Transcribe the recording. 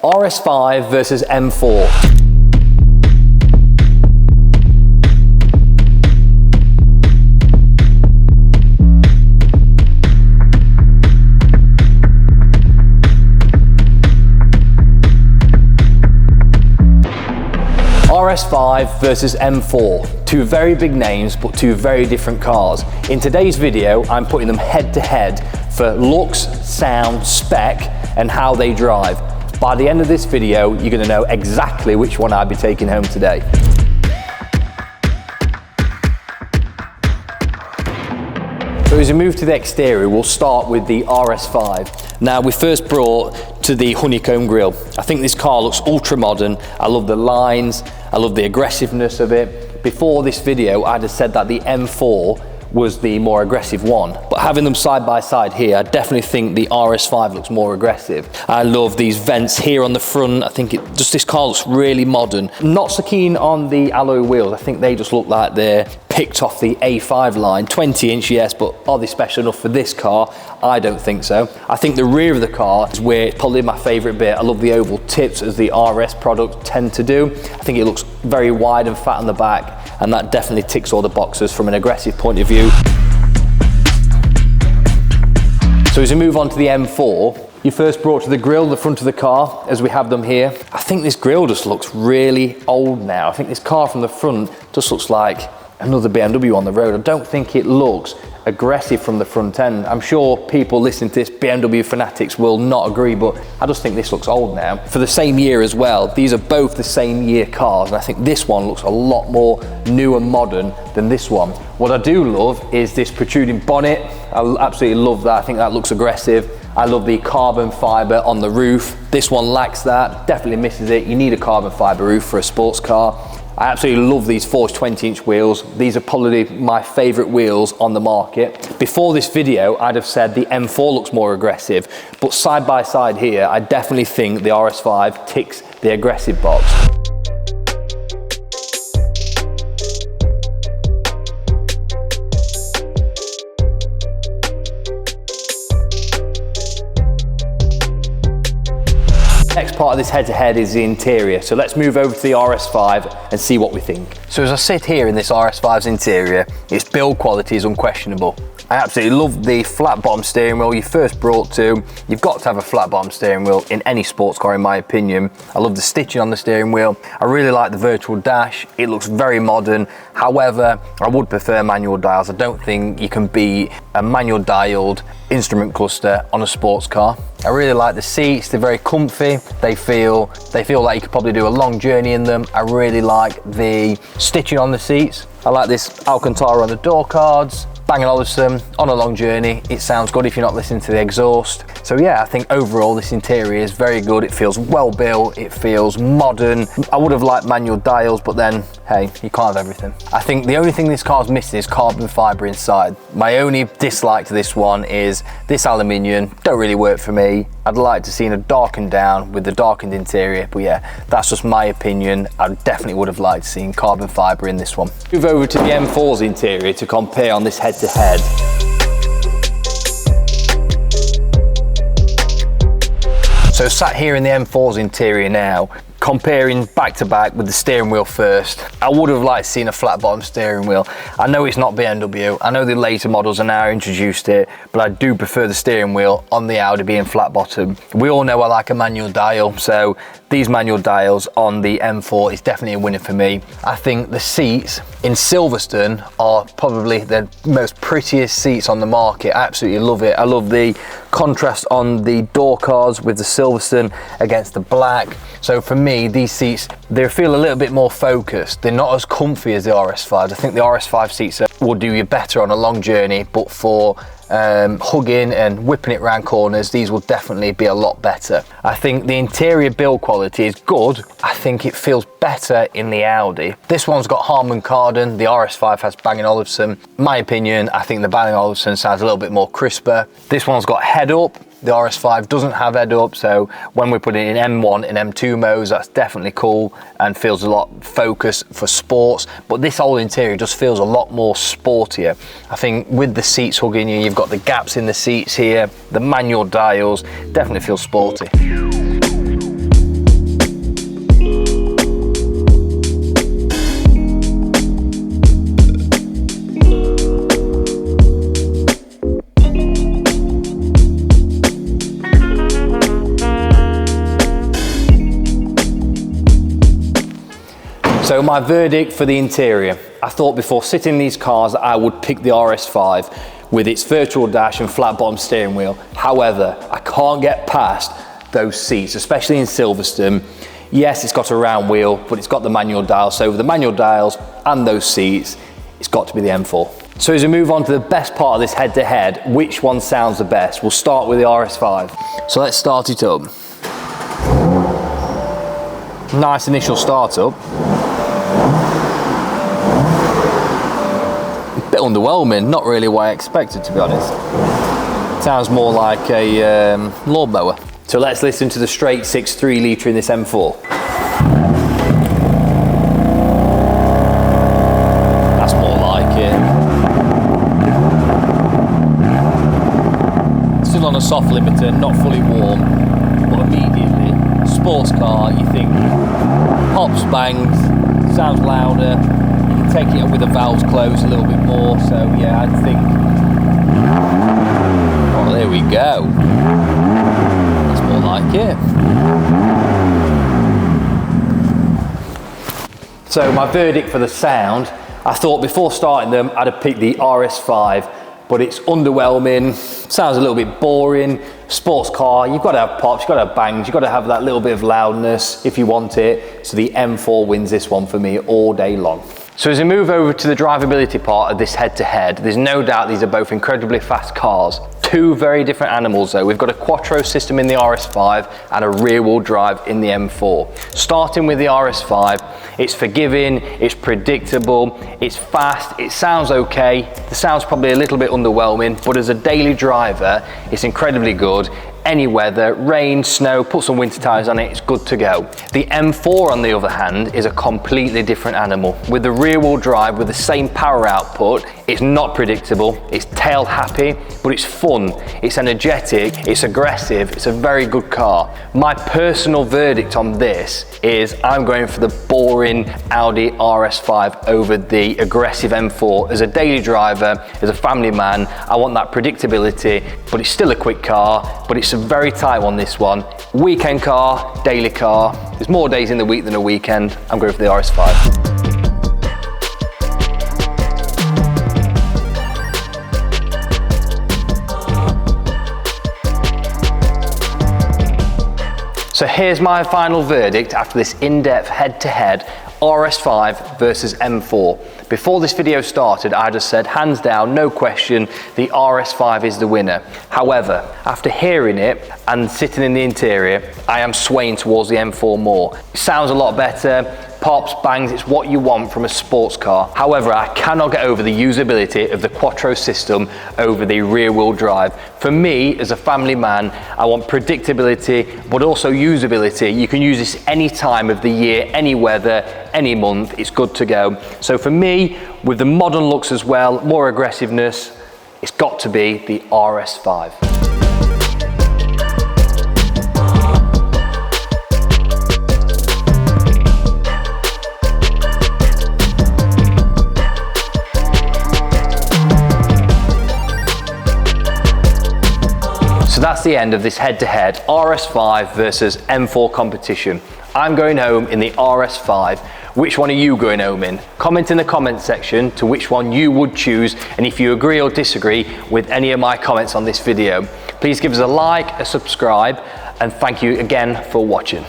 RS5 versus M4. RS5 versus M4, two very big names but two very different cars. In today's video I'm putting them head to head for looks, sound, spec and how they drive. By the end of this video you're going to know exactly which one I'll be taking home today. So as we move to the exterior, we'll start with the RS5. Now we first brought to the honeycomb grille. I think this car looks ultra modern. I love the lines, I love the aggressiveness of it. Before this video I'd have said that the M4 was the more aggressive one, but having them side by side here, I definitely think the RS5 looks more aggressive. I love these vents here on the front. I think this car looks really modern. Not so keen on the alloy wheels. I think they just look like they're picked off the A5 line. 20-inch, yes, but are they special enough for this car? I don't think so. I think the rear of the car is where probably my favorite bit. I love the oval tips as the RS products tend to do. I think it looks very wide and fat on the back, and that definitely ticks all the boxes from an aggressive point of view. So as we move on to the M4, you first brought to the grille, the front of the car, as we have them here. I think this grille just looks really old now. I think this car from the front just looks like another BMW on the road. I don't think it looks aggressive from the front end. I'm sure people listening to this, BMW fanatics, will not agree, but I just think this looks old now. For the same year as well, these are both the same year cars, and I think this one looks a lot more new and modern than this one. What I do love is this protruding bonnet. I absolutely love that. I think that looks aggressive. I love the carbon fiber on the roof. This one lacks that, definitely misses it. You need a carbon fiber roof for a sports car. I absolutely love these forged 20-inch wheels. These are probably my favorite wheels on the market. Before this video, I'd have said the M4 looks more aggressive, but side by side here, I definitely think the RS5 ticks the aggressive box. Next part of this head-to-head is the interior. So let's move over to the RS5 and see what we think. So as I sit here in this RS5's interior, its build quality is unquestionable. I absolutely love the flat bottom steering wheel you first brought to. You've got to have a flat bottom steering wheel in any sports car in my opinion. I love the stitching on the steering wheel. I really like the virtual dash. It looks very modern. However, I would prefer manual dials. I don't think you can beat a manual dialed instrument cluster on a sports car. I really like the seats. They're very comfy. They feel like you could probably do a long journey in them. I really like the stitching on the seats. I like this Alcantara on the door cards. Bang & Olufsen on a long journey. It sounds good if you're not listening to the exhaust. So yeah, I think overall this interior is very good. It feels well built, it feels modern. I would have liked manual dials, but then, hey, you can't have everything. I think the only thing this car's missing is carbon fiber inside. My only dislike to this one is this aluminium, don't really work for me. I'd like to see a darkened down with the darkened interior, but yeah, that's just my opinion. I definitely would have liked seeing carbon fiber in this one. Move over to the M4's interior to compare on this head-to-head. So sat here in the M4's interior now, comparing back to back with the steering wheel first, I would have liked seeing a flat bottom steering wheel. I know it's not BMW, I know the later models are now introduced it, but I do prefer the steering wheel on the Audi being flat bottom. We all know I like a manual dial, so these manual dials on the M4 is definitely a winner for me. I think the seats in Silverstone are probably the most prettiest seats on the market. I absolutely love it. I love the contrast on the door cards with the Silverstone against the black. So for me, these seats, they feel a little bit more focused. They're not as comfy as the RS5. I think the RS5 seats will do you better on a long journey, but for hugging and whipping it around corners, these will definitely be a lot better. I think the interior build quality is good. I think it feels better in the Audi. This one's got Harman Kardon, the RS5 has Bang & Olufsen. My opinion, I think the Bang & Olufsen sounds a little bit more crisper. This one's got head up. The RS5 doesn't have head up, so when we put it in M1 and M2 modes, that's definitely cool and feels a lot focused for sports. But this whole interior just feels a lot more sportier. I think with the seats hugging you, you've got the gaps in the seats here, the manual dials, definitely feels sporty. So my verdict for the interior. I thought before sitting in these cars that I would pick the RS5 with its virtual dash and flat bottom steering wheel. However, I can't get past those seats, especially in Silverstone. Yes, it's got a round wheel, but it's got the manual dials. So with the manual dials and those seats, it's got to be the M4. So as we move on to the best part of this head-to-head, which one sounds the best? We'll start with the RS5. So let's start it up. Nice initial startup. A bit underwhelming, not really what I expected, to be honest. Sounds more like a lawnmower. So let's listen to the straight 6.3 litre in this M4. That's more like it. Still on a soft limiter, not fully warm, but immediately, sports car, you think pops, bangs, sounds louder, you can take it up with the valves closed a little bit more, so yeah, I think, oh, there we go. That's more like it. So my verdict for the sound, I thought before starting them, I'd have picked the RS5, but it's underwhelming, sounds a little bit boring. Sports car, you've got to have pops, you've got to have bangs, you've got to have that little bit of loudness if you want it. So the M4 wins this one for me all day long. So as we move over to the drivability part of this head-to-head, there's no doubt these are both incredibly fast cars. Two very different animals though. We've got a quattro system in the RS5 and a rear-wheel drive in the M4. Starting with the RS5, it's forgiving, it's predictable, it's fast, it sounds okay. The sound's probably a little bit underwhelming, but as a daily driver, it's incredibly good. Any weather, rain, snow, put some winter tyres on it, it's good to go. The M4 on the other hand is a completely different animal. With the rear wheel drive with the same power output, it's not predictable, it's tail happy, but it's fun, it's energetic, it's aggressive, it's a very good car. My personal verdict on this is I'm going for the boring Audi RS5 over the aggressive M4. As a daily driver, as a family man, I want that predictability, but it's still a quick car, but it's a very tight one, this one. Weekend car, daily car. There's more days in the week than a weekend. I'm going for the RS5. So here's my final verdict after this in-depth head-to-head RS5 versus M4. Before this video started, I just said, hands down, no question, the RS5 is the winner. However, after hearing it and sitting in the interior, I am swaying towards the M4 more. It sounds a lot better. Pops, bangs, it's what you want from a sports car. However, I cannot get over the usability of the quattro system over the rear wheel drive. For me, as a family man, I want predictability, but also usability. You can use this any time of the year, any weather, any month, it's good to go. So for me, with the modern looks as well, more aggressiveness, it's got to be the RS5. So that's the end of this head-to-head RS5 versus M4 competition. I'm going home in the RS5. Which one are you going home in? Comment in the comment section to which one you would choose, and if you agree or disagree with any of my comments on this video. Please give us a like, a subscribe, and thank you again for watching.